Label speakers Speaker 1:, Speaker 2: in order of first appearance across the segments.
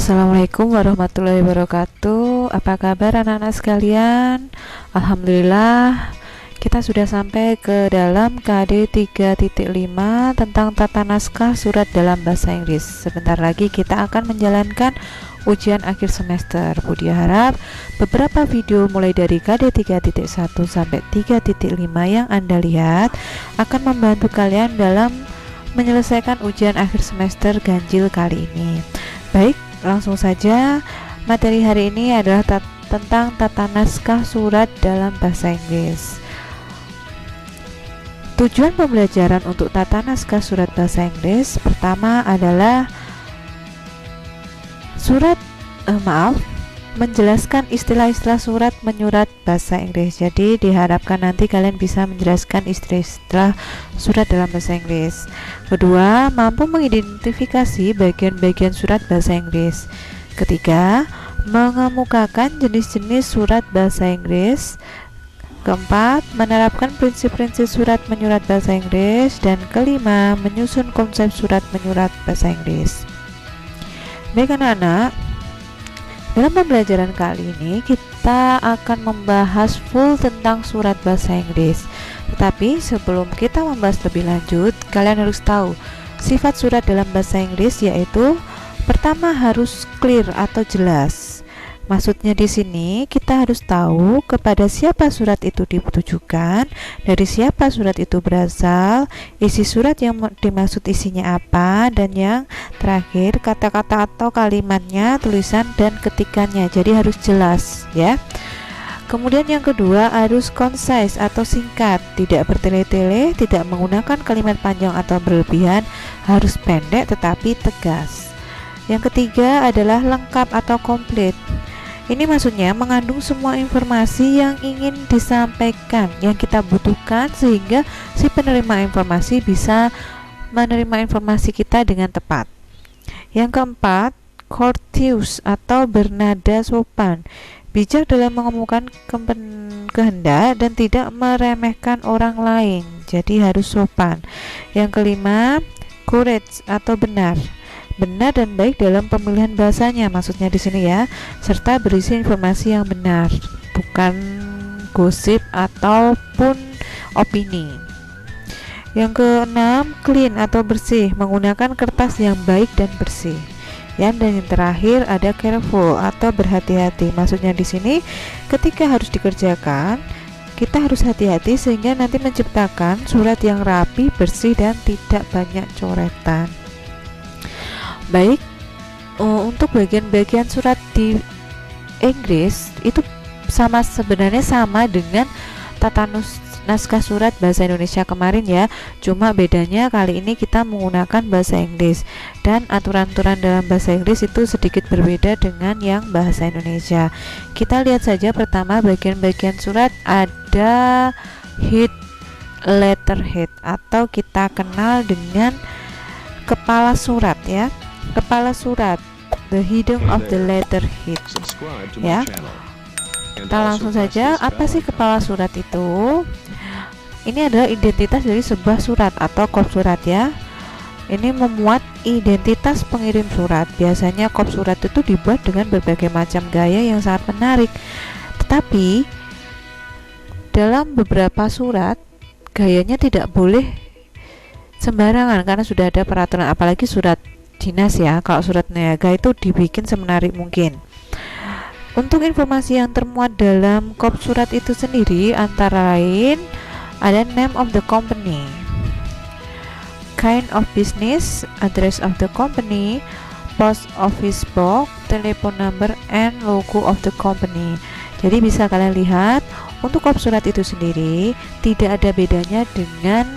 Speaker 1: Assalamualaikum warahmatullahi wabarakatuh. Apa kabar anak-anak sekalian? Alhamdulillah, kita sudah sampai ke dalam KD 3.5 tentang tata naskah surat dalam bahasa Inggris. Sebentar lagi kita akan menjalankan ujian akhir semester. Budi harap beberapa video mulai dari KD 3.1 sampai 3.5 yang Anda lihat akan membantu kalian dalam menyelesaikan ujian akhir semester ganjil kali ini. Baik, langsung saja. Materi hari ini adalah tentang tata naskah surat dalam bahasa Inggris. Tujuan pembelajaran untuk tata naskah surat bahasa Inggris pertama adalah menjelaskan istilah-istilah surat menyurat bahasa Inggris. Jadi diharapkan nanti kalian bisa menjelaskan istilah-istilah surat dalam bahasa Inggris. Kedua, mampu mengidentifikasi bagian-bagian surat bahasa Inggris. Ketiga, mengemukakan jenis-jenis surat bahasa Inggris. Keempat, menerapkan prinsip-prinsip surat menyurat bahasa Inggris. Dan kelima, menyusun konsep surat menyurat bahasa Inggris. Baik anak-anak, dalam pembelajaran kali ini kita akan membahas full tentang surat bahasa Inggris. Tetapi sebelum kita membahas lebih lanjut, kalian harus tahu sifat surat dalam bahasa Inggris, yaitu pertama harus clear atau jelas. Maksudnya di sini kita harus tahu kepada siapa surat itu ditujukan, dari siapa surat itu berasal, isi surat yang dimaksud isinya apa, dan yang terakhir kata-kata atau kalimatnya, tulisan dan ketikannya. Jadi harus jelas ya. Kemudian yang kedua harus concise atau singkat, tidak bertele-tele, tidak menggunakan kalimat panjang atau berlebihan, harus pendek tetapi tegas. Yang ketiga adalah lengkap atau komplit. Ini maksudnya mengandung semua informasi yang ingin disampaikan, yang kita butuhkan, sehingga si penerima informasi bisa menerima informasi kita dengan tepat. Yang keempat, courteous atau bernada sopan, bijak dalam mengemukakan kehendak dan tidak meremehkan orang lain, jadi harus sopan. Yang kelima, courage atau benar dan baik dalam pemilihan bahasanya, maksudnya di sini ya, serta berisi informasi yang benar, bukan gosip ataupun opini. Yang keenam, clean atau bersih, menggunakan kertas yang baik dan bersih. Dan yang terakhir ada careful atau berhati-hati, maksudnya di sini ketika harus dikerjakan kita harus hati-hati sehingga nanti menciptakan surat yang rapi, bersih dan tidak banyak coretan. Baik, untuk bagian-bagian surat di Inggris itu sebenarnya sama dengan tata naskah surat bahasa Indonesia kemarin ya, cuma bedanya kali ini kita menggunakan bahasa Inggris dan aturan-aturan dalam bahasa Inggris itu sedikit berbeda dengan yang bahasa Indonesia. Kita lihat saja pertama bagian-bagian surat, ada head, letterhead atau kita kenal dengan kepala surat ya. Kepala surat, the heading of the letterhead ya. Kita langsung saja, apa sih kepala surat itu? Ini adalah identitas dari sebuah surat atau kop surat ya. Ini memuat identitas pengirim surat. Biasanya kop surat itu dibuat dengan berbagai macam gaya yang sangat menarik. Tetapi dalam beberapa surat gayanya tidak boleh sembarangan karena sudah ada peraturan, apalagi surat dinas ya. Kalau surat niaga itu dibikin semenarik mungkin. Untuk informasi yang termuat dalam kop surat itu sendiri antara lain ada name of the company, kind of business, address of the company, post office box, telephone number, and logo of the company. Jadi bisa kalian lihat untuk kop surat itu sendiri tidak ada bedanya dengan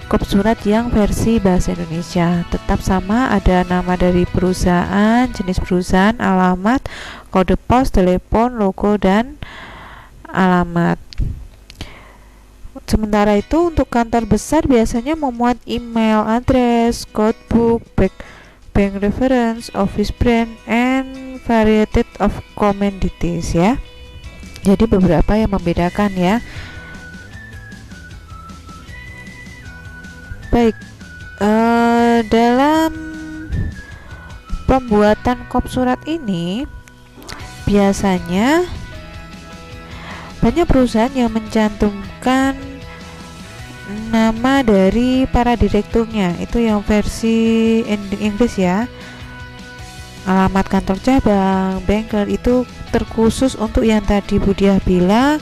Speaker 1: kop surat yang versi bahasa Indonesia, tetap sama, ada nama dari perusahaan, jenis perusahaan, alamat, kode pos, telepon, logo, dan alamat. Sementara itu untuk kantor besar biasanya memuat email, address, code book, bank reference, office brand, and variety of commodities ya. Jadi beberapa yang membedakan ya. Baik, dalam pembuatan kop surat ini biasanya banyak perusahaan yang mencantumkan nama dari para direkturnya, itu yang versi Inggris ya. Alamat kantor cabang, banker itu terkhusus untuk yang tadi Budiah bilang,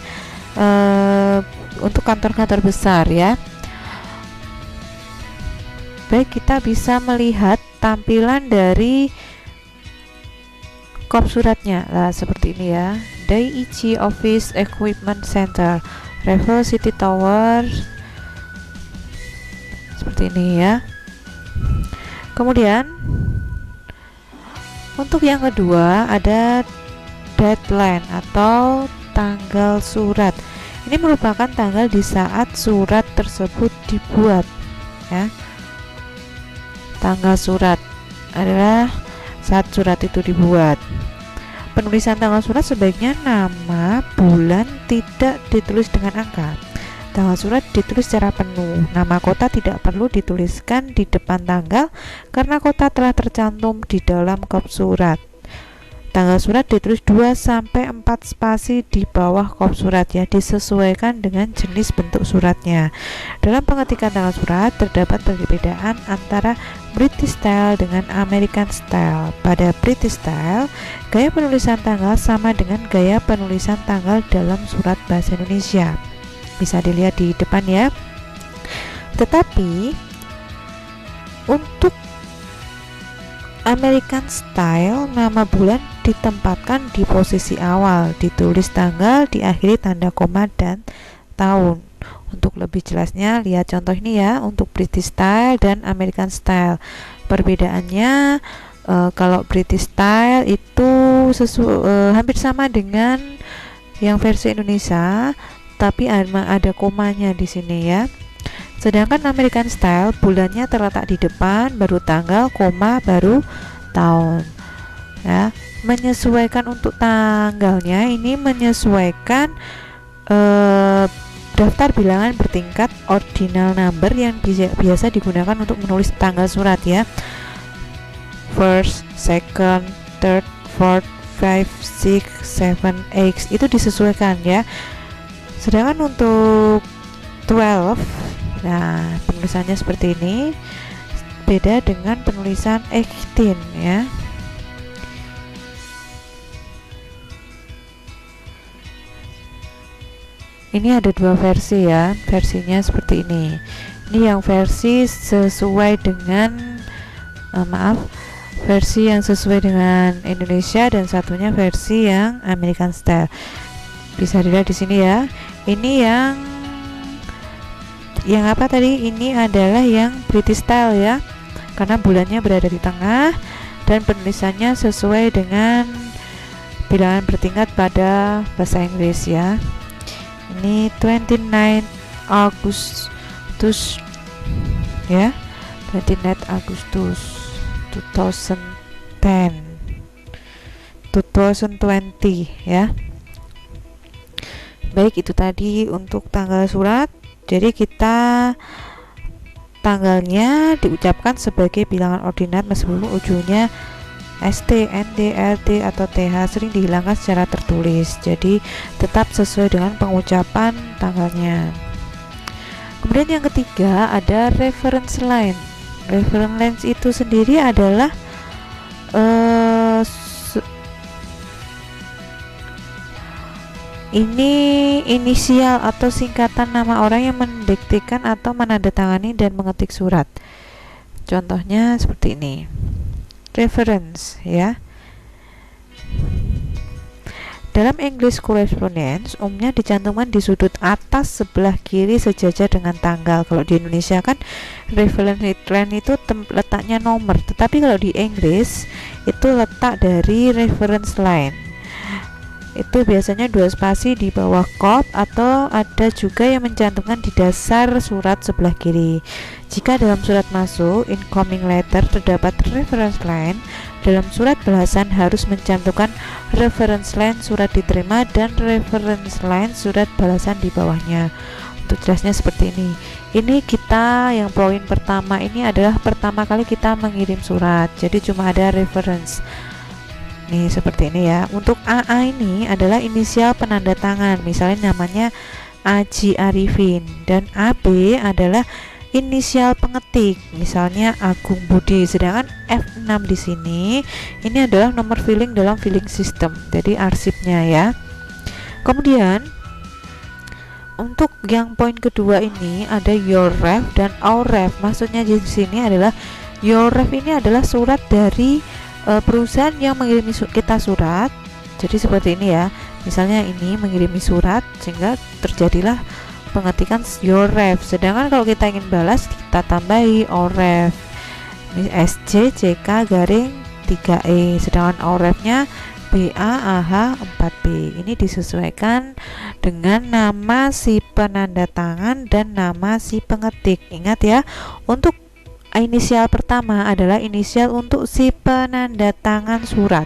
Speaker 1: untuk kantor-kantor besar ya. Baik, kita bisa melihat tampilan dari kop suratnya lah seperti ini ya. Daiichi Office Equipment Center, Revel City Tower, seperti ini ya. Kemudian untuk yang kedua ada deadline atau tanggal surat. Ini merupakan tanggal di saat surat tersebut dibuat ya. Tanggal surat adalah saat surat itu dibuat. Penulisan tanggal surat sebaiknya nama, bulan tidak ditulis dengan angka. Tanggal surat ditulis secara penuh. Nama kota tidak perlu dituliskan di depan tanggal karena kota telah tercantum di dalam kop surat. Tanggal surat ditulis 2-4 spasi di bawah kop surat ya, disesuaikan dengan jenis bentuk suratnya. Dalam pengetikan tanggal surat terdapat perbedaan antara British style dengan American style. Pada British style, gaya penulisan tanggal sama dengan gaya penulisan tanggal dalam surat bahasa Indonesia. Bisa dilihat di depan ya. Tetapi untuk American style, nama bulan ditempatkan di posisi awal, ditulis tanggal, diakhiri tanda koma dan tahun. Untuk lebih jelasnya lihat contoh ini ya, untuk British style dan American style. Perbedaannya kalau British style itu hampir sama dengan yang versi Indonesia, tapi ada komanya di sini ya. Sedangkan American style bulannya terletak di depan, baru tanggal, koma, baru tahun. Ya, menyesuaikan untuk tanggalnya ini menyesuaikan daftar bilangan bertingkat ordinal number yang biasa digunakan untuk menulis tanggal surat ya. First, second, third, fourth, 5, 6, 7, 8 itu disesuaikan ya. Sedangkan untuk 12, nah penulisannya seperti ini, beda dengan penulisan 18 ya. Ini ada dua versi ya, versinya seperti ini. Ini yang versi sesuai dengan versi yang sesuai dengan Indonesia, dan satunya versi yang American style. Bisa dilihat di sini ya. Ini yang apa tadi? Ini adalah yang British style ya, karena bulannya berada di tengah dan penulisannya sesuai dengan bilangan bertingkat pada bahasa Inggris ya. Ini 29 Agustus ya, 29 Agustus 2020 ya. Baik, itu tadi untuk tanggal surat. Jadi kita tanggalnya diucapkan sebagai bilangan ordinat meskipun ujungnya ST, NT, LT atau TH sering dihilangkan secara tertulis. Jadi tetap sesuai dengan pengucapan tanggalnya. Kemudian yang ketiga ada reference line. Reference line itu sendiri adalah ini inisial atau singkatan nama orang yang mendiktekan atau menandatangani dan mengetik surat. Contohnya seperti ini. Reference ya. Dalam English correspondence umumnya dicantumkan di sudut atas sebelah kiri sejajar dengan tanggal. Kalau di Indonesia kan reference line itu letaknya nomor, tetapi kalau di Inggris itu letak dari reference line. Itu biasanya 2 spasi di bawah kop, atau ada juga yang mencantumkan di dasar surat sebelah kiri. Jika dalam surat masuk incoming letter terdapat reference line, dalam surat balasan harus mencantumkan reference line surat diterima dan reference line surat balasan di bawahnya. Untuk jelasnya seperti ini. Ini kita yang poin pertama ini adalah pertama kali kita mengirim surat, jadi cuma ada reference nih seperti ini ya. Untuk AA ini adalah inisial penanda tangan, misalnya namanya Aji Arifin, dan AB adalah inisial pengetik, misalnya Agung Budi. Sedangkan F6 di sini ini adalah nomor filing dalam filing system, jadi arsipnya ya. Kemudian untuk yang poin kedua ini ada your ref dan our ref. Maksudnya di sini adalah your ref ini adalah surat dari perusahaan yang mengirimi kita surat. Jadi seperti ini ya. Misalnya ini mengirimi surat sehingga terjadilah pengetikan your ref. Sedangkan kalau kita ingin balas kita tambahi our ref. Ini SJJK garing 3E. Sedangkan our refnya BAAH 4B. Ini disesuaikan dengan nama si penanda tangan dan nama si pengetik. Ingat ya, untuk inisial pertama adalah inisial untuk si penanda tangan surat,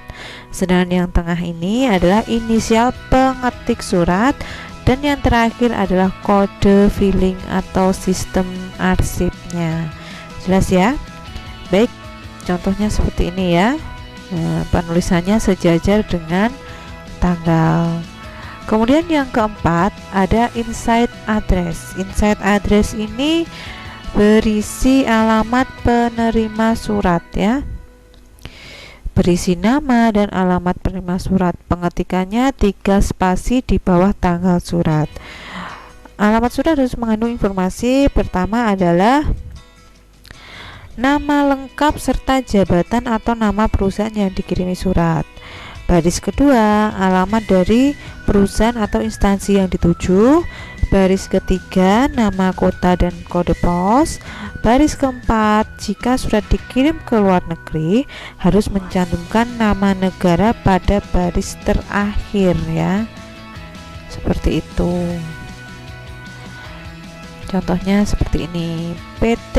Speaker 1: sedangkan yang tengah ini adalah inisial pengetik surat, dan yang terakhir adalah kode filing atau sistem arsipnya. Jelas ya? Baik, contohnya seperti ini ya. Penulisannya sejajar dengan tanggal. Kemudian yang keempat ada inside address. Inside address ini berisi alamat penerima surat ya, berisi nama dan alamat penerima surat. Pengetikannya 3 spasi di bawah tanggal surat. Alamat surat harus mengandung informasi pertama adalah nama lengkap serta jabatan atau nama perusahaan yang dikirimi surat. Baris kedua, alamat dari perusahaan atau instansi yang dituju. Baris ketiga, nama kota dan kode pos. Baris keempat, jika surat dikirim ke luar negeri harus mencantumkan nama negara pada baris terakhir ya. Seperti itu. Contohnya seperti ini. PT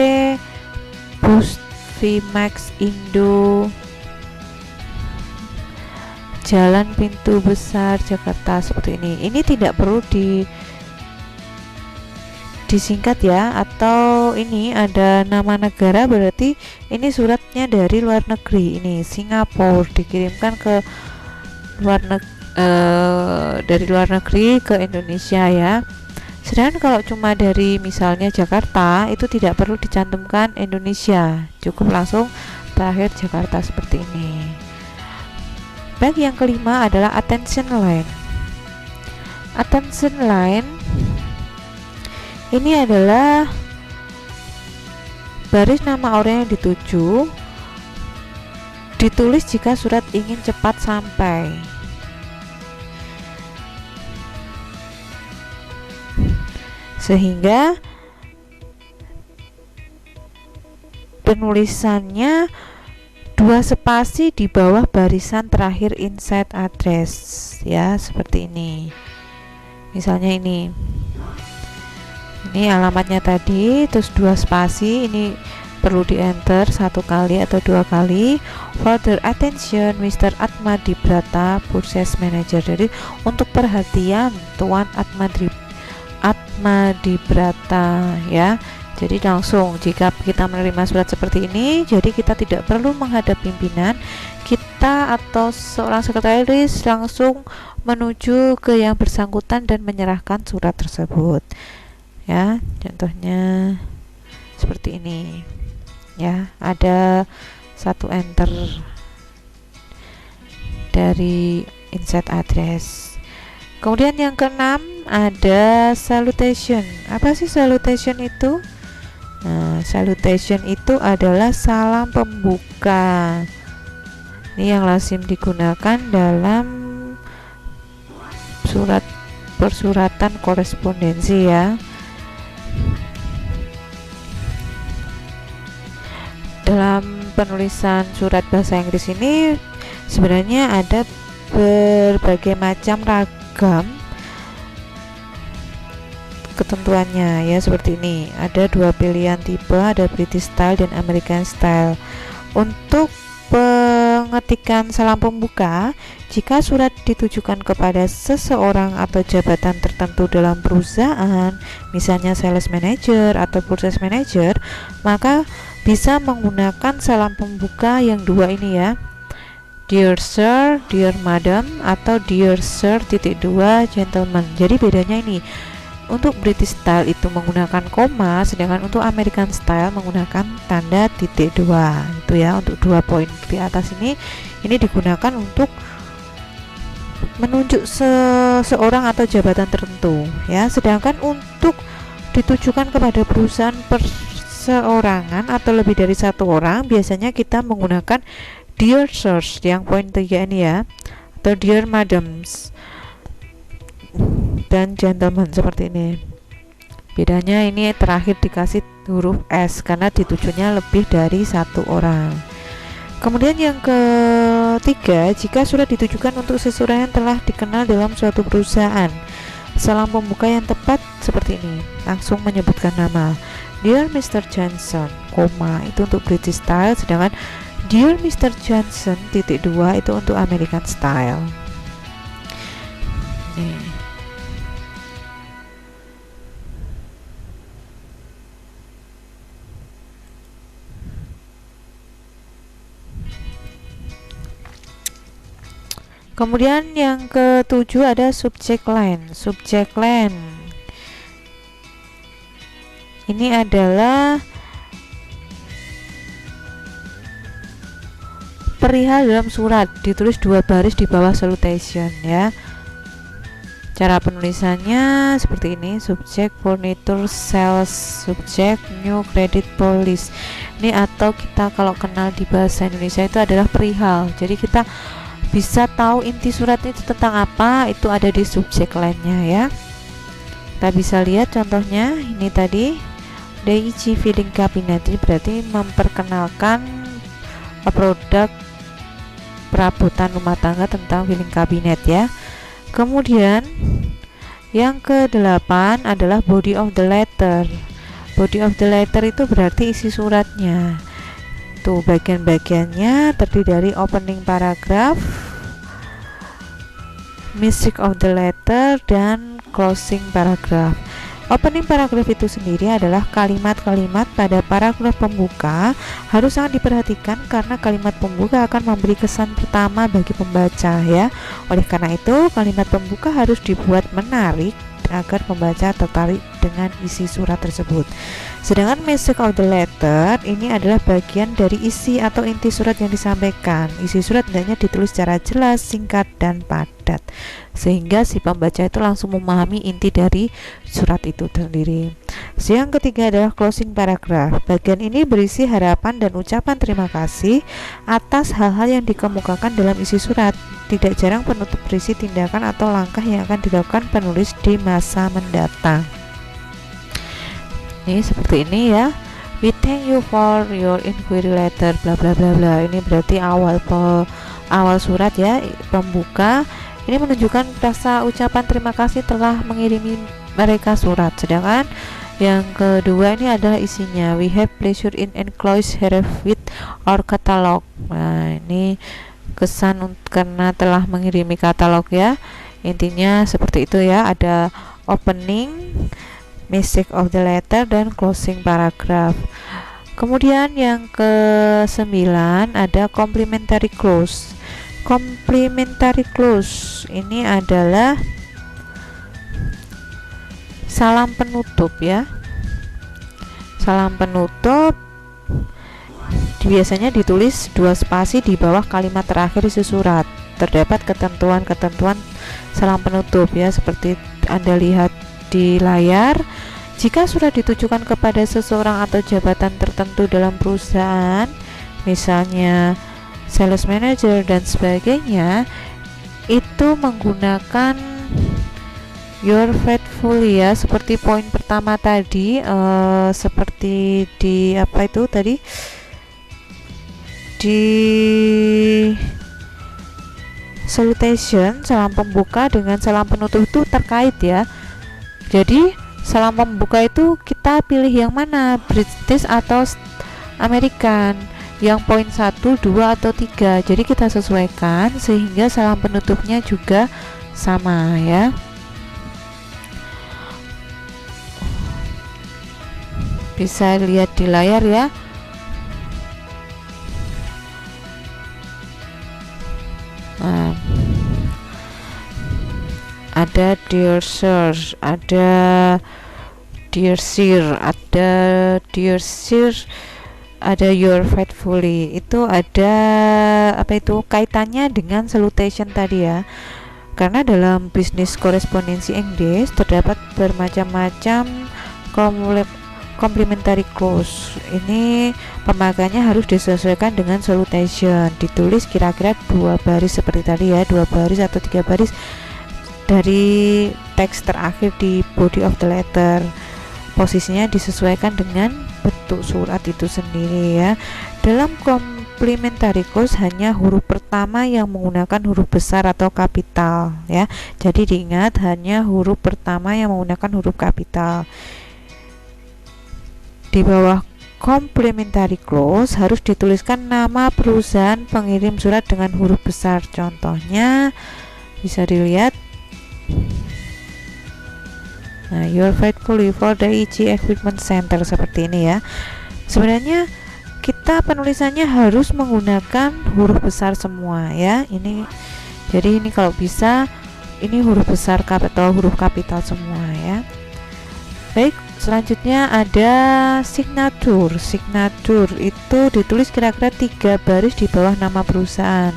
Speaker 1: Bus Vimax Indo, Jalan Pintu Besar Jakarta, seperti ini. Ini tidak perlu disingkat ya, atau ini ada nama negara berarti ini suratnya dari luar negeri. Ini Singapura dikirimkan ke dari luar negeri ke Indonesia ya. Sedangkan kalau cuma dari misalnya Jakarta itu tidak perlu dicantumkan Indonesia, cukup langsung terakhir Jakarta seperti ini. Baik, yang kelima adalah attention line. Attention line ini adalah baris nama orang yang dituju, ditulis jika surat ingin cepat sampai. Sehingga penulisannya 2 spasi di bawah barisan terakhir inside address ya, seperti ini. Misalnya ini alamatnya tadi, terus 2 spasi, ini perlu di enter 1 kali atau 2 kali. Further attention Mr. Atmadibrata, Purchase Manager. Jadi untuk perhatian Tuan Atmadibrata ya. Jadi langsung jika kita menerima surat seperti ini, jadi kita tidak perlu menghadap pimpinan kita atau seorang sekretaris, langsung menuju ke yang bersangkutan dan menyerahkan surat tersebut ya. Contohnya seperti ini ya, ada 1 enter dari inside address. Kemudian yang keenam ada salutation. Apa sih salutation itu? Nah, salutation itu adalah salam pembuka. Ini yang lazim digunakan dalam surat persuratan korespondensi ya. Dalam penulisan surat bahasa Inggris ini sebenarnya ada berbagai macam ragam ketentuannya ya, seperti ini. Ada 2 pilihan tipe, ada British style dan American style. Untuk ketikkan salam pembuka, jika surat ditujukan kepada seseorang atau jabatan tertentu dalam perusahaan, misalnya sales manager atau proses manager, maka bisa menggunakan salam pembuka yang dua ini ya. Dear Sir, Dear Madam, atau Dear Sir (2) Gentlemen. Jadi bedanya ini, untuk British style itu menggunakan koma, sedangkan untuk American style menggunakan tanda titik 2. Itu ya, untuk 2 poin di atas ini digunakan untuk menunjuk seseorang atau jabatan tertentu ya. Sedangkan untuk ditujukan kepada perusahaan perseorangan atau lebih dari satu orang, biasanya kita menggunakan Dear Sirs yang poin 3 ini ya, atau Dear Madams dan Gentlemen seperti ini. Bedanya ini terakhir dikasih huruf S karena ditujunya lebih dari satu orang. Kemudian yang ketiga, jika surat ditujukan untuk seseorang yang telah dikenal dalam suatu perusahaan, salam pembuka yang tepat seperti ini, langsung menyebutkan nama. Dear Mr. Johnson, koma, itu untuk British style, sedangkan Dear Mr. Johnson (2) itu untuk American style. Nih. Kemudian yang ketujuh ada subject line. Subject line ini adalah perihal dalam surat, ditulis 2 baris di bawah salutation ya. Cara penulisannya seperti ini: subject, furniture, sales, subject, new, credit, police. Ini atau kita kalau kenal di bahasa Indonesia itu adalah perihal. Jadi kita bisa tahu inti surat itu tentang apa, itu ada di subject line-nya ya. Kita bisa lihat contohnya ini tadi, Daiichi Filing Cabinet, ini berarti memperkenalkan produk perabotan rumah tangga tentang filing cabinet ya. Kemudian yang ke-8 adalah body of the letter. Body of the letter itu berarti isi suratnya. Tuh bagian-bagiannya terdiri dari opening paragraph, message of the letter, dan closing paragraph. Opening paragraph itu sendiri adalah kalimat-kalimat pada paragraf pembuka. Harus sangat diperhatikan karena kalimat pembuka akan memberi kesan pertama bagi pembaca ya. Oleh karena itu, kalimat pembuka harus dibuat menarik agar pembaca tertarik dengan isi surat tersebut. Sedangkan message of the letter ini adalah bagian dari isi atau inti surat yang disampaikan. Isi surat hendaknya ditulis secara jelas, singkat, dan padat sehingga si pembaca itu langsung memahami inti dari surat itu sendiri. Yang ketiga adalah closing paragraph. Bagian ini berisi harapan dan ucapan terima kasih atas hal-hal yang dikemukakan dalam isi surat. Tidak jarang penutup berisi tindakan atau langkah yang akan dilakukan penulis di masa mendatang. Ini seperti ini ya. We thank you for your inquiry letter, bla bla bla bla. Ini berarti awal surat ya, pembuka. Ini menunjukkan rasa ucapan terima kasih telah mengirimi mereka surat. Sedangkan yang kedua ini adalah isinya. We have pleasure in enclosed here with our catalog. Nah, ini kesan karena telah mengirimi katalog ya. Intinya seperti itu ya. Ada opening, message of the letter, dan closing paragraph. Kemudian yang ke-9 ada complimentary clause. Complimentary clause ini adalah salam penutup ya. Salam penutup biasanya ditulis 2 spasi di bawah kalimat terakhir isi surat. Terdapat ketentuan-ketentuan salam penutup ya, seperti Anda lihat di layar. Jika surat ditujukan kepada seseorang atau jabatan tertentu dalam perusahaan, misalnya sales manager dan sebagainya, itu menggunakan your faithfully ya, seperti poin pertama tadi, seperti di apa itu tadi, di salutation, salam pembuka dengan salam penutup itu terkait ya. Jadi salam pembuka itu kita pilih yang mana, British atau American. yang poin 1, 2 atau 3. Jadi kita sesuaikan sehingga salam penutupnya juga sama ya. Bisa lihat di layar ya. Nah, ada dear sir, ada dear sir, ada dear sir, ada your faithfully. Itu ada apa itu kaitannya dengan salutation tadi ya. Karena dalam bisnis korespondensi English terdapat bermacam-macam complementary clause. Ini pemakaiannya harus disesuaikan dengan salutation. Ditulis kira-kira 2 baris seperti tadi ya, 2 baris atau 3 baris dari teks terakhir di body of the letter. Posisinya disesuaikan dengan bentuk surat itu sendiri ya. Dalam complementary clause hanya huruf pertama yang menggunakan huruf besar atau kapital ya. Jadi diingat hanya huruf pertama yang menggunakan huruf kapital. Di bawah complementary clause harus dituliskan nama perusahaan pengirim surat dengan huruf besar. Contohnya bisa dilihat. Nah, your faithfully for the EG Equipment Center seperti ini ya. Sebenarnya kita penulisannya harus menggunakan huruf besar semua ya. Ini jadi ini kalau bisa ini huruf besar kapital, huruf kapital semua ya. Baik, selanjutnya ada signature. Signature itu ditulis kira-kira 3 baris di bawah nama perusahaan.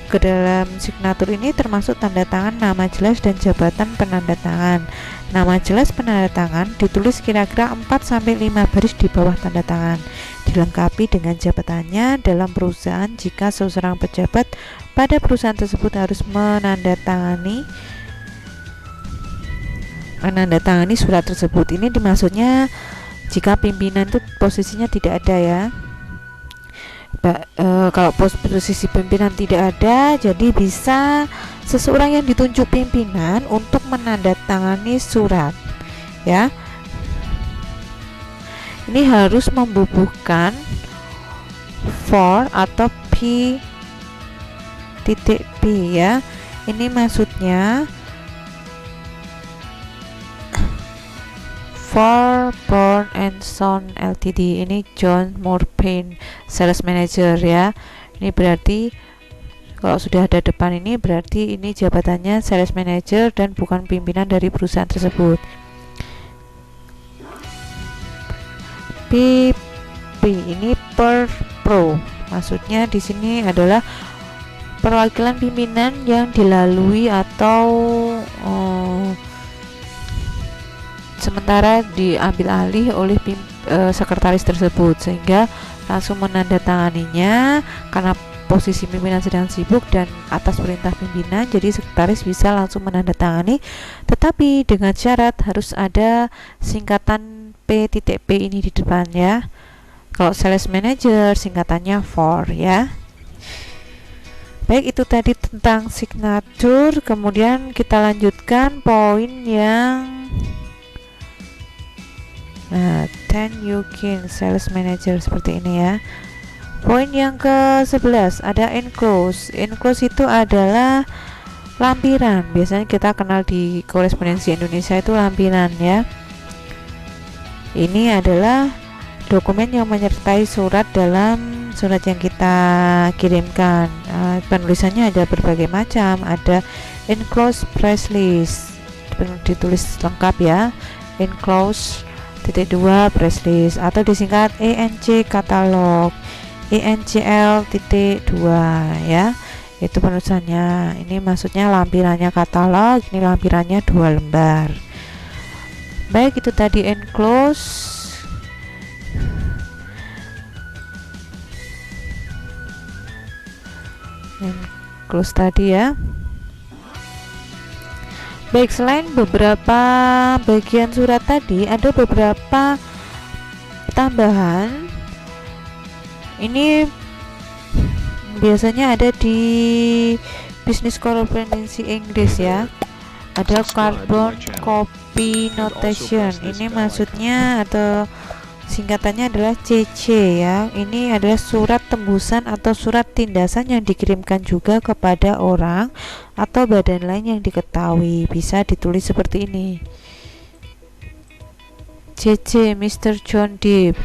Speaker 1: Ke dalam signatur ini termasuk tanda tangan, nama jelas dan jabatan penanda tangan. Nama jelas penanda tangan ditulis kira-kira 4-5 baris di bawah tanda tangan. Dilengkapi dengan jabatannya dalam perusahaan jika seseorang pejabat pada perusahaan tersebut harus menandatangani surat tersebut. Ini dimaksudnya jika pimpinan itu posisinya tidak ada ya. Kalau posisi pimpinan tidak ada, jadi bisa seseorang yang ditunjuk pimpinan untuk menandatangani surat ya. Ini harus membubuhkan for atau p titik p ya. Ini maksudnya for Born and Son Ltd. Ini John Morpin, sales manager ya. Ini berarti kalau sudah ada depan ini berarti ini jabatannya sales manager dan bukan pimpinan dari perusahaan tersebut. PP ini per pro. Maksudnya di sini adalah perwakilan pimpinan yang dilalui atau sementara diambil alih oleh sekretaris tersebut, sehingga langsung menandatanganinya karena posisi pimpinan sedang sibuk dan atas perintah pimpinan, jadi sekretaris bisa langsung menandatangani, tetapi dengan syarat harus ada singkatan P.P ini di depan ya. Kalau sales manager singkatannya for ya. Baik, itu tadi tentang signature. Kemudian kita lanjutkan poin yang 10 Yukin sales manager seperti ini ya. Poin yang ke-11 ada enclose. Enclose itu adalah lampiran. Biasanya kita kenal di korespondensi Indonesia itu lampiran ya. Ini adalah dokumen yang menyertai surat dalam surat yang kita kirimkan. Penulisannya ada berbagai macam. Ada enclose press list, ditulis lengkap ya. Enclose titik 2 press list atau disingkat ENC katalog, ENCL titik 2 ya. Itu penulisannya. Ini maksudnya lampirannya katalog, ini lampirannya 2 lembar. Baik, itu tadi enclose. Enclose tadi ya. Baik, selain beberapa bagian surat tadi, ada beberapa tambahan. Ini biasanya ada di bisnis korespondensi Inggris ya. Ada carbon copy notation. Ini maksudnya atau Singkatannya adalah CC ya. Ini adalah surat tembusan atau surat tindasan yang dikirimkan juga kepada orang atau badan lain yang diketahui. Bisa ditulis seperti ini. CC Mr. John Deep,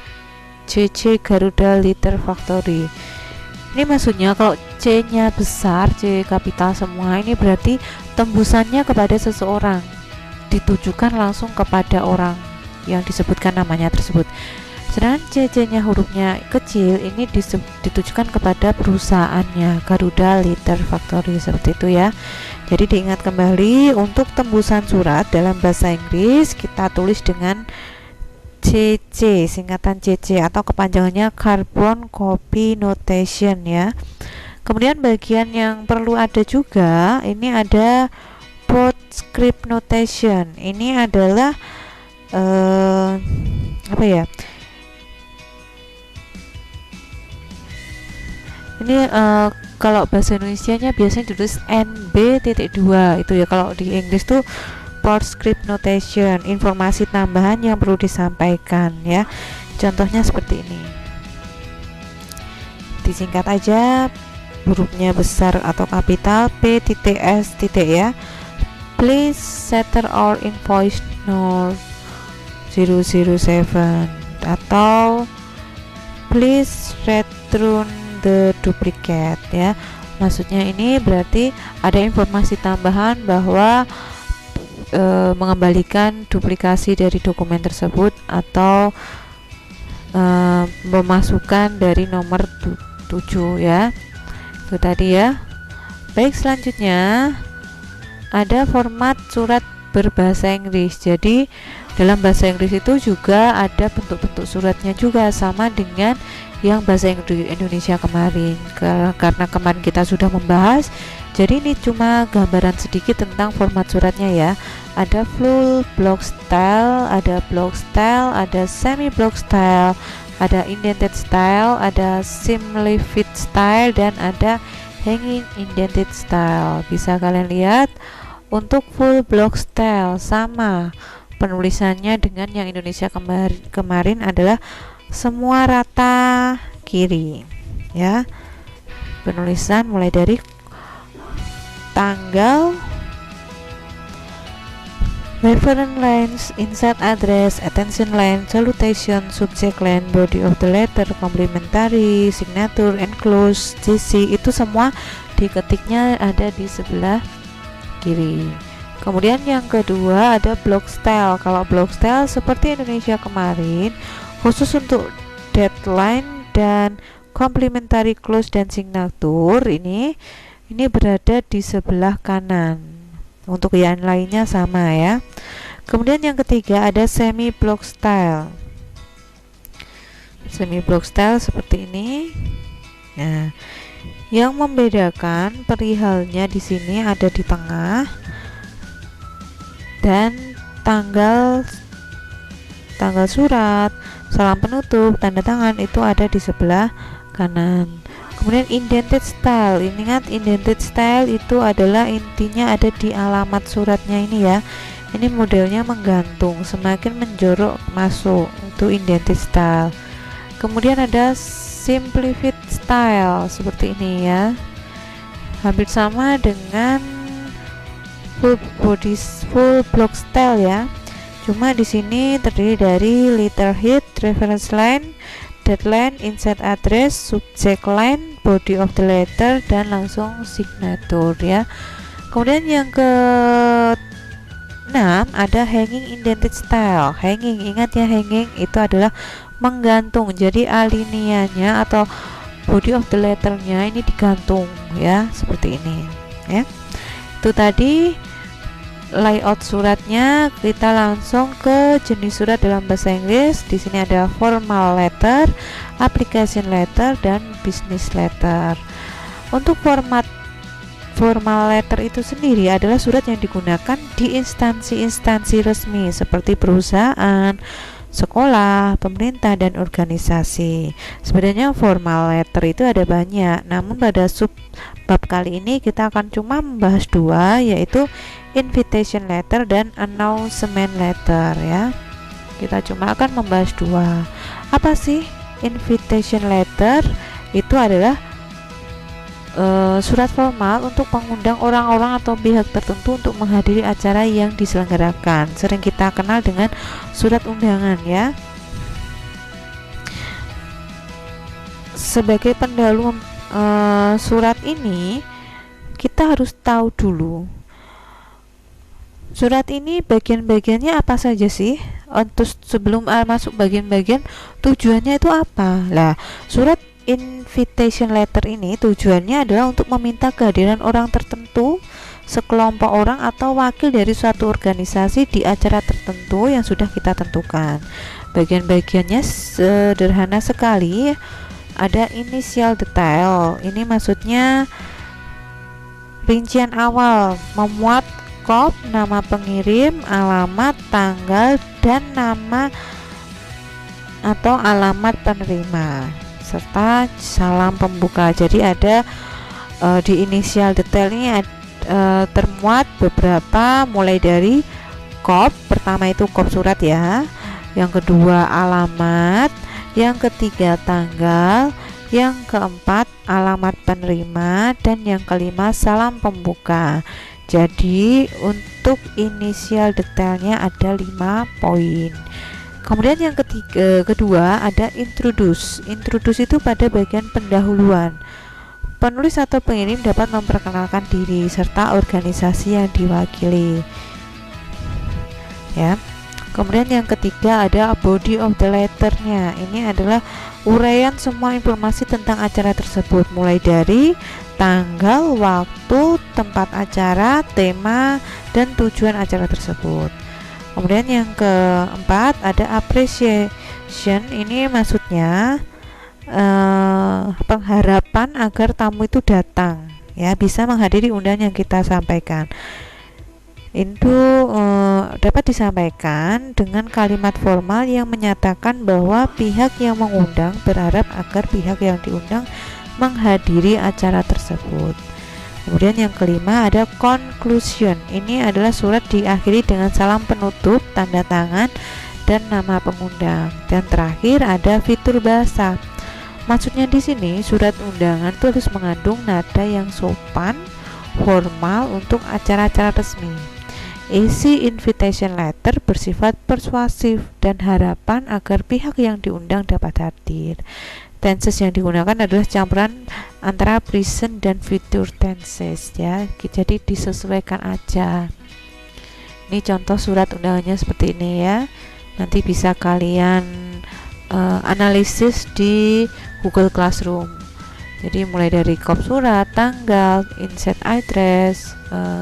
Speaker 1: CC Garuda Liter Factory. Ini maksudnya kalau C-nya besar, C kapital semua, ini berarti tembusannya kepada seseorang, ditujukan langsung kepada orang yang disebutkan namanya tersebut. Sedangkan CC-nya hurufnya kecil, ini ditujukan kepada perusahaannya, Garuda Liter Factory, seperti itu ya. Jadi diingat kembali, untuk tembusan surat dalam bahasa Inggris kita tulis dengan CC, singkatan CC atau kepanjangannya Carbon Copy Notation ya. Kemudian bagian yang perlu ada juga, ini ada Postscript Notation. Ini adalah apa ya? Ini kalau bahasa Indonesianya biasanya ditulis NB.2 itu ya. Kalau di Inggris tuh Postscript Notation, informasi tambahan yang perlu disampaikan ya. Contohnya seperti ini. Disingkat aja, hurufnya besar atau kapital P.S. ya. Please settle our invoice no 007 atau please return the duplicate ya. Maksudnya ini berarti ada informasi tambahan bahwa mengembalikan duplikasi dari dokumen tersebut atau memasukkan dari nomor 7 ya. Itu tadi ya. Baik, selanjutnya ada format surat berbahasa Inggris. Jadi dalam bahasa Inggris itu juga ada bentuk-bentuk suratnya juga sama dengan yang bahasa Indonesia kemarin. Karena kemarin kita sudah membahas, jadi ini cuma gambaran sedikit tentang format suratnya ya. Ada full block style, ada block style, ada semi block style, ada indented style, ada simplified style, dan ada hanging indented style. Bisa kalian lihat untuk full block style sama penulisannya dengan yang Indonesia kemarin adalah semua rata kiri ya. Penulisan mulai dari tanggal, reference lines, insert address, attention line, salutation, subject line, body of the letter, complimentary, signature, enclose, CC, itu semua diketiknya ada di sebelah kiri. Kemudian yang kedua ada block style. Kalau block style seperti Indonesia kemarin, khusus untuk deadline dan complimentary close dan signature, ini berada di sebelah kanan. Untuk yang lainnya sama ya. Kemudian yang ketiga ada semi block style. Semi block style seperti ini. Nah, yang membedakan perihalnya di sini ada di tengah, dan tanggal surat, salam penutup, tanda tangan itu ada di sebelah kanan. Kemudian indented style, ingat indented style itu adalah intinya ada di alamat suratnya ini ya. Ini modelnya menggantung, semakin menjorok masuk, itu indented style. Kemudian ada simplified style seperti ini ya, hampir sama dengan full block style ya. Cuma di sini terdiri dari letterhead, reference line, deadline, insert address, subject line, body of the letter, dan langsung signature ya. Kemudian yang ke-6 ada hanging indented style. Hanging, ingat ya, hanging itu adalah menggantung. Jadi alinianya atau body of the letternya ini digantung ya, seperti ini ya. Itu tadi layout suratnya. Kita langsung ke jenis surat dalam bahasa Inggris. Di sini ada formal letter, application letter, dan business letter. Untuk format formal letter itu sendiri adalah surat yang digunakan di instansi-instansi resmi seperti perusahaan, sekolah, pemerintah, dan organisasi. Sebenarnya formal letter itu ada banyak, namun pada subbab kali ini kita akan cuma membahas dua, yaitu invitation letter dan announcement letter ya. Kita cuma akan membahas dua. Apa sih invitation letter? Itu adalah surat formal untuk mengundang orang-orang atau pihak tertentu untuk menghadiri acara yang diselenggarakan. Sering kita kenal dengan surat undangan ya. Sebagai pendahulu surat ini, kita harus tahu dulu surat ini bagian-bagiannya apa saja sih. Untuk sebelum masuk bagian-bagian, tujuannya itu apa? Lah, surat invitation letter ini tujuannya adalah untuk meminta kehadiran orang tertentu, sekelompok orang atau wakil dari suatu organisasi di acara tertentu yang sudah kita tentukan. Bagian-bagiannya sederhana sekali. Ada initial detail. Ini maksudnya rincian awal, memuat kop, nama pengirim, alamat, tanggal, dan nama atau alamat penerima, serta salam pembuka. Jadi ada di inisial detail ini termuat beberapa, mulai dari kop, pertama itu kop surat ya, yang kedua alamat, yang ketiga tanggal, yang keempat alamat penerima, dan yang kelima salam pembuka. Jadi untuk inisial detailnya ada 5 poin. Kemudian yang kedua ada introduce. Introduce itu pada bagian pendahuluan. Penulis atau pengirim dapat memperkenalkan diri serta organisasi yang diwakili. Ya. Kemudian yang ketiga ada body of the letter-nya. Ini adalah uraian semua informasi tentang acara tersebut, mulai dari tanggal, waktu, tempat acara, tema, dan tujuan acara tersebut. Kemudian yang keempat ada appreciation. Ini maksudnya pengharapan agar tamu itu datang, ya, bisa menghadiri undangan yang kita sampaikan. Itu dapat disampaikan dengan kalimat formal yang menyatakan bahwa pihak yang mengundang berharap agar pihak yang diundang menghadiri acara tersebut. Kemudian yang kelima ada conclusion. Ini adalah surat diakhiri dengan salam penutup, tanda tangan, dan nama pengundang. Dan terakhir ada fitur bahasa. Maksudnya di sini surat undangan itu harus mengandung nada yang sopan, formal untuk acara-acara resmi. Isi invitation letter bersifat persuasif dan harapan agar pihak yang diundang dapat hadir. Tenses yang digunakan adalah campuran antara present dan future tenses ya. Jadi disesuaikan aja. Ini contoh surat undangannya seperti ini ya. Nanti bisa kalian analisis di Google Classroom. Jadi mulai dari kop surat, tanggal, insert address,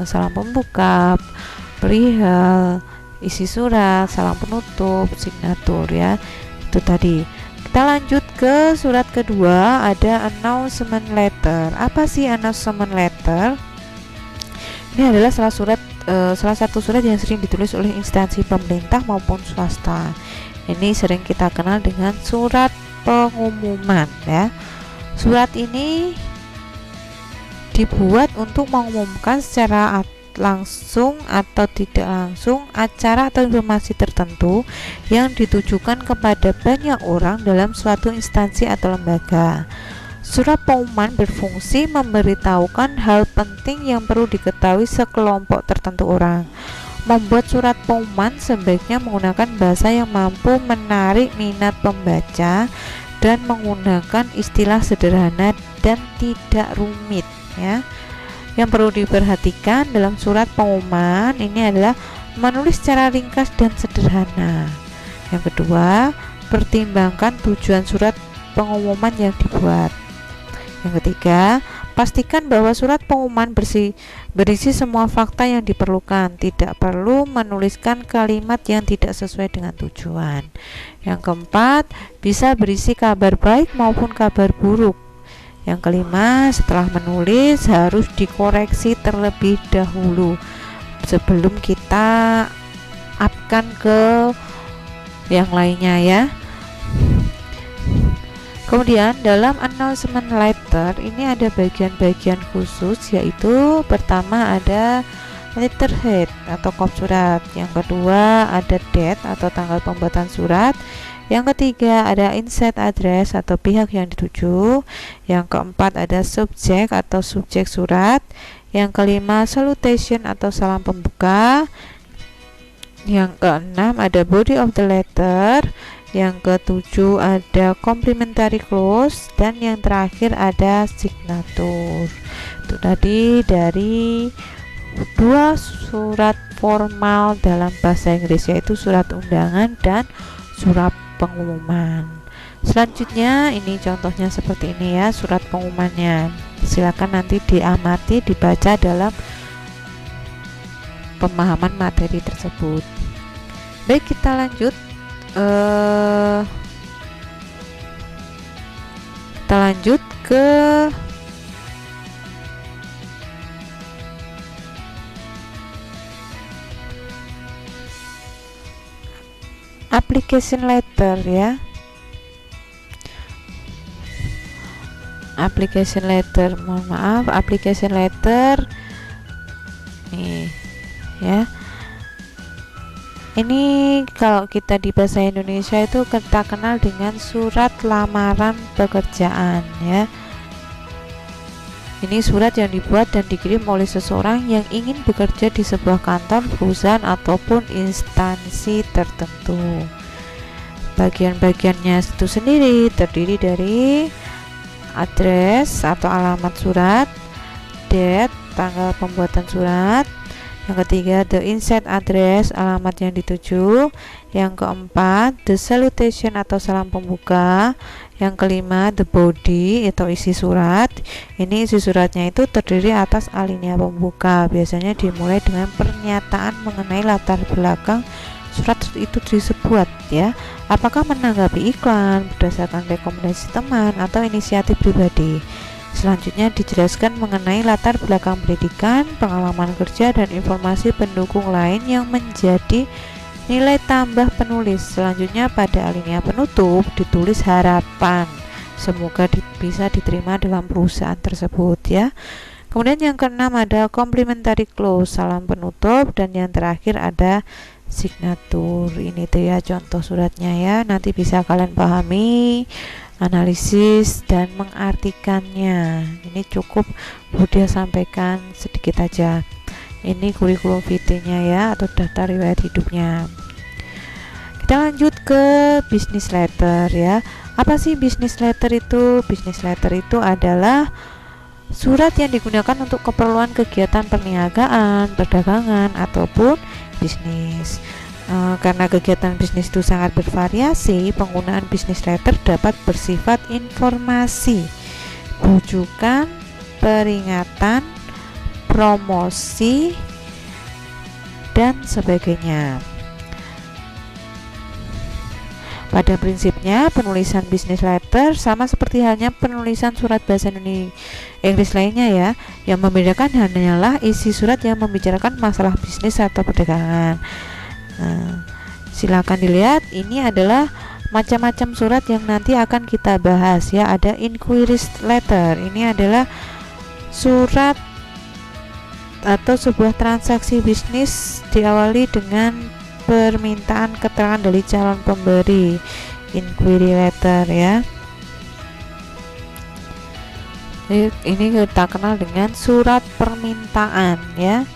Speaker 1: salam pembuka, perihal, isi surat, salam penutup, signatur ya. Itu tadi. Kita lanjut ke surat kedua, ada announcement letter. Apa sih announcement letter? Ini adalah salah satu surat yang sering ditulis oleh instansi pemerintah maupun swasta. Ini sering kita kenal dengan surat pengumuman ya. Surat ini dibuat untuk mengumumkan secara langsung atau tidak langsung acara atau informasi tertentu yang ditujukan kepada banyak orang dalam suatu instansi atau lembaga. Surat pengumuman berfungsi memberitahukan hal penting yang perlu diketahui sekelompok tertentu orang. Membuat surat pengumuman sebaiknya menggunakan bahasa yang mampu menarik minat pembaca dan menggunakan istilah sederhana dan tidak rumit ya. Yang perlu diperhatikan dalam surat pengumuman ini adalah menulis secara ringkas dan sederhana. Yang kedua, pertimbangkan tujuan surat pengumuman yang dibuat. Yang ketiga, pastikan bahwa surat pengumuman berisi semua fakta yang diperlukan, tidak perlu menuliskan kalimat yang tidak sesuai dengan tujuan. Yang keempat, bisa berisi kabar baik maupun kabar buruk. Yang kelima, setelah menulis harus dikoreksi terlebih dahulu sebelum kita upkan ke yang lainnya ya. Kemudian dalam announcement letter ini ada bagian-bagian khusus, yaitu pertama ada letterhead atau kop surat. Yang kedua ada date atau tanggal pembuatan surat. Yang ketiga ada insert address atau pihak yang dituju. Yang keempat ada subjek atau subjek surat. Yang kelima salutation atau salam pembuka. Yang keenam ada body of the letter. Yang ketujuh ada complimentary clause, dan yang terakhir ada signature. Itu tadi dari dua surat formal dalam bahasa Inggris, yaitu surat undangan dan surat pengumuman. Selanjutnya ini contohnya seperti ini ya, surat pengumumannya. Silakan nanti diamati, dibaca dalam pemahaman materi tersebut. Baik, kita lanjut. Kita lanjut ke application letter ya. Application letter, mohon maaf, application letter nih ya. Ini kalau kita di bahasa Indonesia itu kita kenal dengan surat lamaran pekerjaan ya. Ini surat yang dibuat dan dikirim oleh seseorang yang ingin bekerja di sebuah kantor, perusahaan ataupun instansi tertentu. Bagian-bagiannya itu sendiri terdiri dari address atau alamat surat, date, tanggal pembuatan surat. Yang ketiga the insert address, alamat yang dituju. Yang keempat the salutation atau salam pembuka. Yang kelima the body atau isi surat. Ini isi suratnya itu terdiri atas alinea pembuka, biasanya dimulai dengan pernyataan mengenai latar belakang surat itu disebut ya, apakah menanggapi iklan, berdasarkan rekomendasi teman, atau inisiatif pribadi. Selanjutnya dijelaskan mengenai latar belakang pendidikan, pengalaman kerja, dan informasi pendukung lain yang menjadi nilai tambah penulis. Selanjutnya pada alinea penutup ditulis harapan semoga bisa diterima dalam perusahaan tersebut ya. Kemudian yang keenam ada complimentary clause, salam penutup, dan yang terakhir ada signatur. Ini tuh ya contoh suratnya ya, nanti bisa kalian pahami, analisis dan mengartikannya. Ini cukup Budia sampaikan sedikit aja. Ini kurikulum vitae-nya ya, atau daftar riwayat hidupnya. Kita lanjut ke business letter ya. Apa sih business letter itu? Business letter itu adalah surat yang digunakan untuk keperluan kegiatan perniagaan, perdagangan, ataupun bisnis. Karena kegiatan bisnis itu sangat bervariasi, penggunaan business letter dapat bersifat informasi, rujukan, peringatan, promosi, dan sebagainya. Pada prinsipnya, penulisan business letter sama seperti halnya penulisan surat bahasa Inggris lainnya ya. Yang membedakan hanyalah isi surat yang membicarakan masalah bisnis atau perdagangan. Silakan dilihat, ini adalah macam-macam surat yang nanti akan kita bahas ya. Ada inquiries letter, ini adalah surat atau sebuah transaksi bisnis diawali dengan permintaan keterangan dari calon pemberi, inquiry letter ya. Ini kita kenal dengan surat permintaan ya.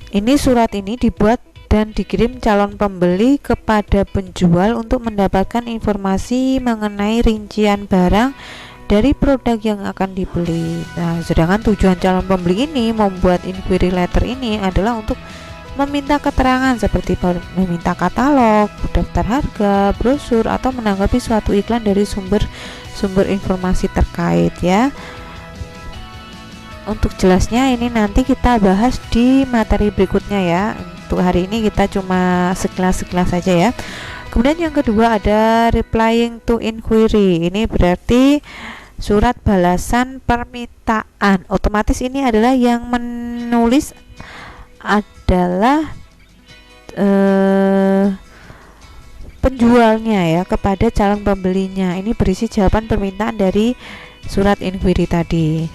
Speaker 1: Ini surat ini dibuat dan dikirim calon pembeli kepada penjual untuk mendapatkan informasi mengenai rincian barang dari produk yang akan dibeli. Nah, sedangkan tujuan calon pembeli ini membuat inquiry letter ini adalah untuk meminta keterangan seperti meminta katalog, daftar harga, brosur, atau menanggapi suatu iklan dari sumber informasi terkait ya. Untuk jelasnya ini nanti kita bahas di materi berikutnya ya. Untuk hari ini kita cuma sekilas-sekilas saja ya. Kemudian yang kedua ada replying to inquiry. Ini berarti surat balasan permintaan. Otomatis ini adalah yang menulis penjualnya ya kepada calon pembelinya. Ini berisi jawaban permintaan dari surat inquiry tadi.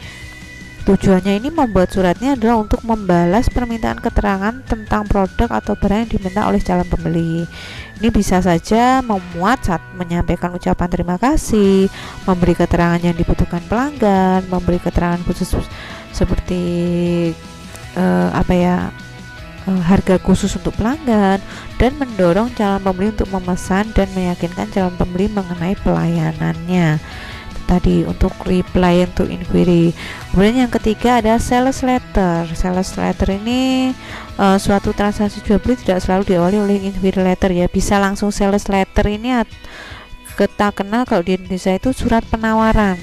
Speaker 1: Tujuannya ini membuat suratnya adalah untuk membalas permintaan keterangan tentang produk atau barang yang diminta oleh calon pembeli. Ini bisa saja memuat saat menyampaikan ucapan terima kasih, memberi keterangan yang dibutuhkan pelanggan, memberi keterangan khusus seperti harga khusus untuk pelanggan, dan mendorong calon pembeli untuk memesan dan meyakinkan calon pembeli mengenai pelayanannya. Tadi untuk reply to inquiry. Kemudian yang ketiga ada sales letter. Sales letter ini suatu transaksi jual beli tidak selalu diawali oleh inquiry letter ya. Bisa langsung sales letter. Ini kita kenal kalau di Indonesia itu surat penawaran.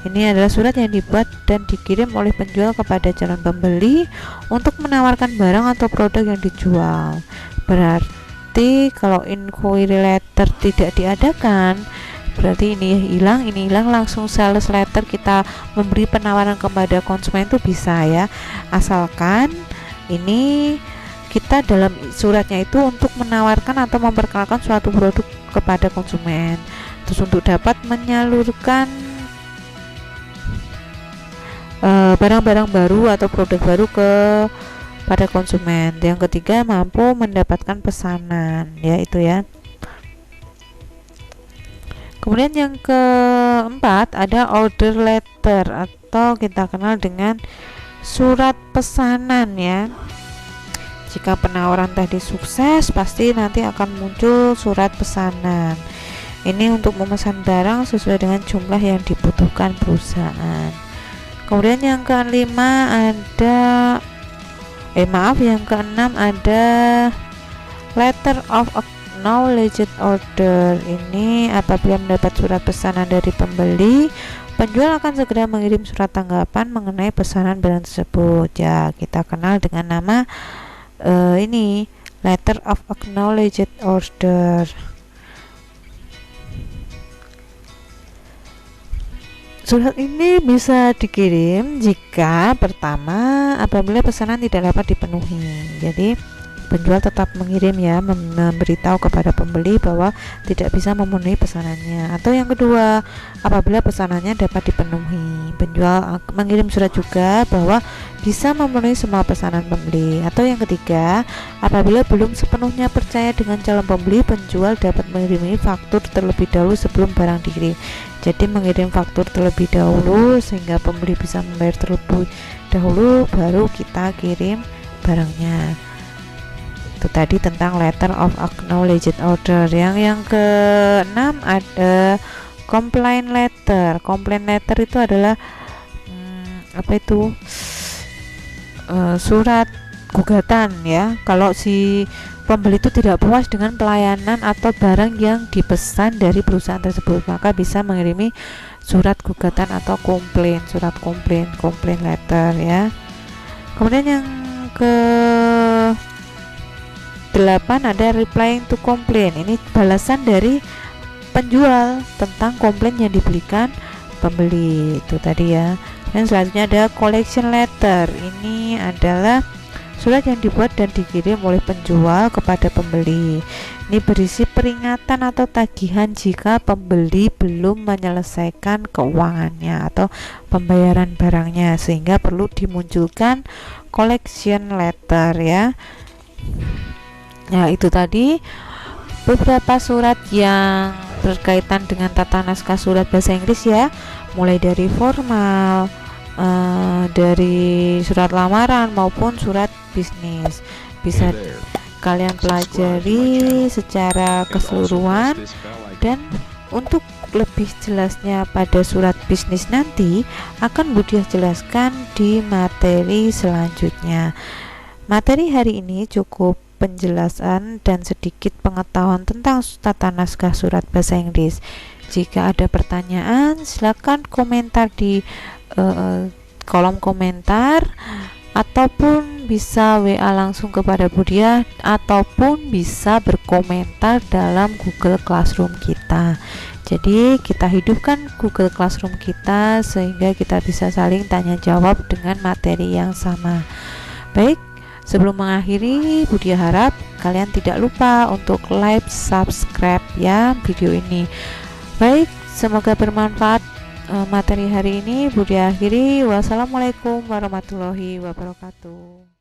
Speaker 1: Ini adalah surat yang dibuat dan dikirim oleh penjual kepada calon pembeli untuk menawarkan barang atau produk yang dijual. Berarti kalau inquiry letter tidak diadakan, berarti ini hilang langsung sales letter kita memberi penawaran kepada konsumen itu bisa ya, asalkan ini kita dalam suratnya itu untuk menawarkan atau memperkenalkan suatu produk kepada konsumen, terus untuk dapat menyalurkan barang-barang baru atau produk baru pada konsumen. Yang ketiga mampu mendapatkan pesanan ya, itu ya. Kemudian yang keempat ada order letter atau kita kenal dengan surat pesanan ya. Jika penawaran tadi sukses, pasti nanti akan muncul surat pesanan. Ini untuk memesan barang sesuai dengan jumlah yang dibutuhkan perusahaan. Kemudian yang kelima ada yang keenam ada letter of acknowledged order. Ini apabila mendapat surat pesanan dari pembeli, penjual akan segera mengirim surat tanggapan mengenai pesanan barang tersebut ya. Kita kenal dengan nama ini letter of acknowledged order. Surat ini bisa dikirim jika pertama apabila pesanan tidak dapat dipenuhi. Jadi penjual tetap mengirim ya, memberitahu kepada pembeli bahwa tidak bisa memenuhi pesanannya. Atau yang kedua, apabila pesanannya dapat dipenuhi, penjual mengirim surat juga bahwa bisa memenuhi semua pesanan pembeli. Atau yang ketiga, apabila belum sepenuhnya percaya dengan calon pembeli, penjual dapat mengirim faktur terlebih dahulu sebelum barang dikirim. Jadi mengirim faktur terlebih dahulu sehingga pembeli bisa membayar terlebih dahulu, baru kita kirim barangnya. Itu tadi tentang letter of acknowledged order. Yang keenam ada complaint letter. Complaint letter itu adalah surat gugatan ya. Kalau si pembeli itu tidak puas dengan pelayanan atau barang yang dipesan dari perusahaan tersebut, maka bisa mengirimi surat gugatan atau komplain, surat komplain letter ya. Kemudian yang ke 8 ada replying to complaint. Ini balasan dari penjual tentang komplain yang diberikan pembeli, itu tadi ya. Dan selanjutnya ada collection letter. Ini adalah surat yang dibuat dan dikirim oleh penjual kepada pembeli. Ini berisi peringatan atau tagihan jika pembeli belum menyelesaikan keuangannya atau pembayaran barangnya, sehingga perlu dimunculkan collection letter ya. Nah, itu tadi beberapa surat yang berkaitan dengan tata naskah surat bahasa Inggris ya, mulai dari formal, dari surat lamaran maupun surat bisnis. Bisa kalian pelajari secara keseluruhan, dan untuk lebih jelasnya pada surat bisnis nanti akan Budiah jelaskan di materi selanjutnya. Materi hari ini cukup penjelasan dan sedikit pengetahuan tentang tata naskah surat bahasa Inggris. Jika ada pertanyaan, silakan komentar di kolom komentar, ataupun bisa WA langsung kepada Budiah, ataupun bisa berkomentar dalam Google Classroom kita. Jadi kita hidupkan Google Classroom kita sehingga kita bisa saling tanya jawab dengan materi yang sama. Baik, sebelum mengakhiri, Budiah harap kalian tidak lupa untuk like, subscribe ya video ini. Baik, semoga bermanfaat materi hari ini. Budi akhiri, wassalamualaikum warahmatullahi wabarakatuh.